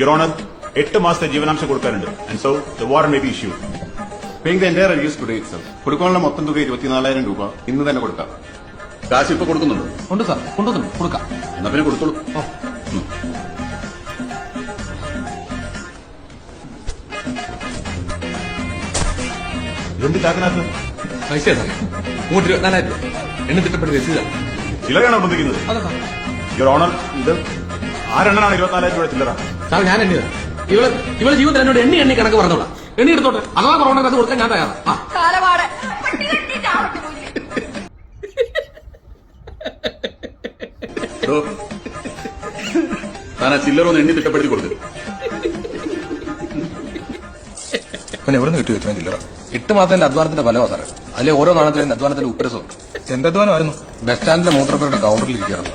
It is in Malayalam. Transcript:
Your Honor, 8 മാസത്തെ ജീവനാംശം കൊടുക്കാനുണ്ട്. And so, the warrant may be issued. Paying the entire arrears today itself. കൊടുക്കാനുള്ള മൊത്തം തുക 24,000 രൂപ ഇന്ന് തന്നെ കൊടുക്കാം. കാശ് ഇപ്പൊ കൊടുക്കുന്നുണ്ടോ? ഉണ്ട് സാർ, കൊണ്ടുവന്നു കൊടുക്കാം. എന്നാ പിന്നെ കൊടുത്തോളൂ. ഇതെന്ത് ചാക്കിനകത്ത്? പൈസ സാർ 24,000 രൂപ എണ്ണ തിട്ടപ്പെട്ട രസീതാണ്. ചില്ലറയാണോ ബന്ധിക്കുന്നത്? അതെ സാർ. Your Honor, ഇത് ആരെണ്ണനാണ് 24,000 രൂപ ചില്ലറ? സാർ ഞാൻ എണ്ണിയതാ. ഇവളെ ജീവിതത്തിൽ എന്നോട് എണ്ണി കണക്ക് പറഞ്ഞോളാം. എണ്ണി എടുത്തോട്ടെ, അഥവാ കൊറോണ അത് കൊടുക്കാൻ ഞാൻ തയ്യാറാണ്. താൻ ആ ചില്ലറൊന്ന് എണ്ണി തിട്ടപ്പെടുത്തി കൊടുത്തു. എവിടെ നിന്ന് കിട്ടും ഇത്രയും ചില്ലറ? 8 മാസത്തിന്റെ അധ്വാനത്തിന്റെ ഫലമാ സാറേ. അതിലെ ഓരോ നാണത്തിലും അധ്വാനത്തിന്റെ ഉപ്പരസമുണ്ട്. എന്ത് അധ്വാനമായിരുന്നു? ബസ് സ്റ്റാൻഡിലെ മൂത്രപ്പേരുടെ കൗണ്ടറിൽ ഇരിക്കാറുണ്ട്.